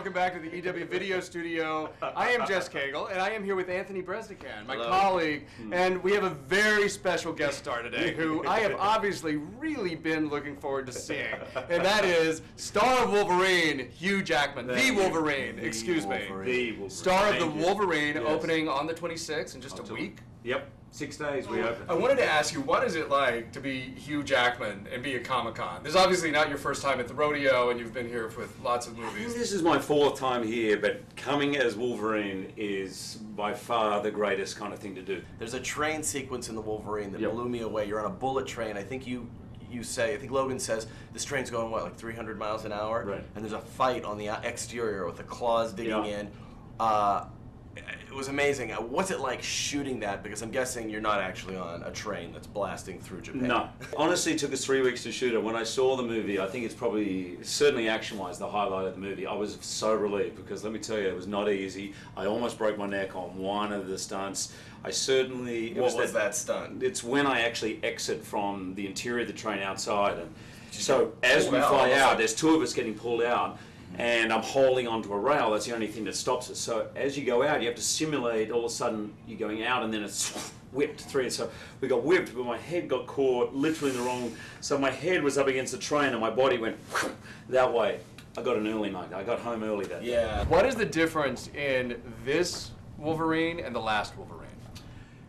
welcome back to the EW Video Studio. I am Jess Cagle, and I am here with Anthony Bresnikan, my colleague, and we have a very special guest star today, who I have obviously really been looking forward to seeing, and that is star of Wolverine, Hugh Jackman, the Wolverine, excuse me. The Wolverine. Star of the Wolverine, opening on the 26th in just a week. Yep, 6 days we open. I wanted to ask you, what is it like to be Hugh Jackman and be at Comic-Con? This is obviously not your first time at the rodeo, and you've been here with lots of movies. This is my 4th time here, but coming as Wolverine is by far the greatest kind of thing to do. There's a train sequence in the Wolverine that blew me away. You're on a bullet train. I think you say, I think Logan says, this train's going, what, like 300 miles an hour? Right. And there's a fight on the exterior with the claws digging in. It was amazing. What's it like shooting that? Because I'm guessing you're not actually on a train that's blasting through Japan. No. Honestly, it took us 3 weeks to shoot it. When I saw the movie, I think it's probably, certainly action-wise, the highlight of the movie. I was so relieved because, let me tell you, it was not easy. I almost broke my neck on one of the stunts. I certainly... What was that stunt? It's when I actually exit from the interior of the train outside. And so as we fly out, there's 2 of us getting pulled out, and I'm holding onto a rail. That's the only thing that stops us. So as you go out, you have to simulate all of a sudden you're going out, and then it's whipped through. So we got whipped, but my head got caught literally in the wrong. So my head was up against the train, and my body went that way. I got an early night. I got home early that day. Yeah. What is the difference in this Wolverine and the last Wolverine?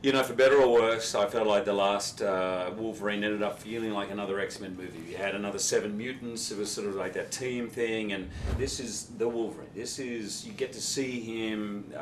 You know, for better or worse, I felt like the last Wolverine ended up feeling like another X-Men movie. We had another 7 mutants. It was sort of like that team thing, and this is the Wolverine. This is, you get to see him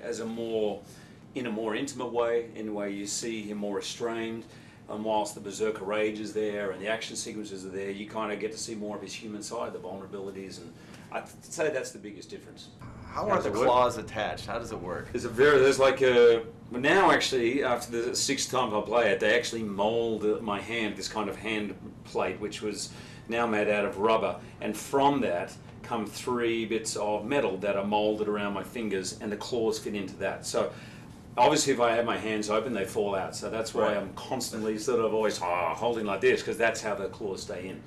as in a more intimate way, in a way you see him more restrained. And whilst the Berserker rage is there and the action sequences are there, you kind of get to see more of his human side, the vulnerabilities, and I'd say that's the biggest difference. How are the claws attached? How does it work? There's like a, now actually, after the 6th time I play it, they actually mold my hand, this kind of hand plate, which was now made out of rubber, and from that come 3 bits of metal that are molded around my fingers, and the claws fit into that. So obviously if I have my hands open, they fall out, so that's why I'm constantly sort of always holding like this, because that's how the claws stay in.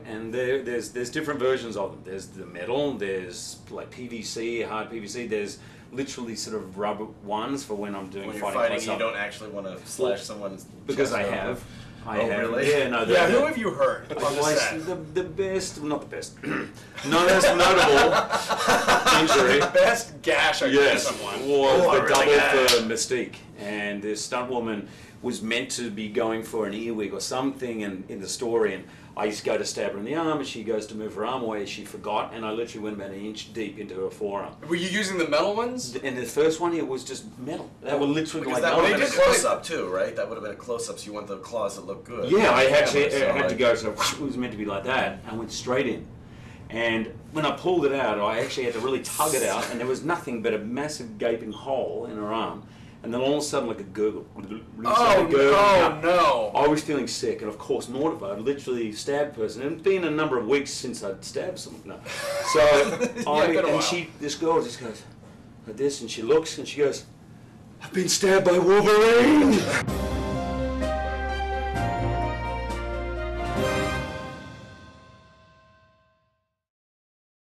And there's different versions of them. There's the metal, there's like PVC, hard PVC, there's literally sort of rubber ones for when I'm doing when fighting. You're fighting, you don't actually want to slash someone's because chest I have. I have. Really? Yeah, no. Yeah, who have you hurt on the set? The best, not the best, not as notable injury. Best gash I gave someone. Was the double for Mystique, and this stunt woman was meant to be going for an earwig or something in the story, and I used to go to stab her in the arm, and she goes to move her arm away, she forgot, and I literally went about 1 inch deep into her forearm. Were you using the metal ones? In the first one, it was just metal. They were literally because like that would have been a close-up too, right? That would have been a close-up, so you want the claws to look good. Yeah, I actually had to go, so it was meant to be like that, and went straight in. And when I pulled it out, I actually had to really tug it out, and there was nothing but a massive gaping hole in her arm. And then all of a sudden, like a gurgle. Oh, no. I was feeling sick, and of course mortified. Literally stabbed a person. And it's been a number of weeks since I'd stabbed someone. No. So, this girl just goes like this, and she looks, and she goes, "I've been stabbed by Wolverine!"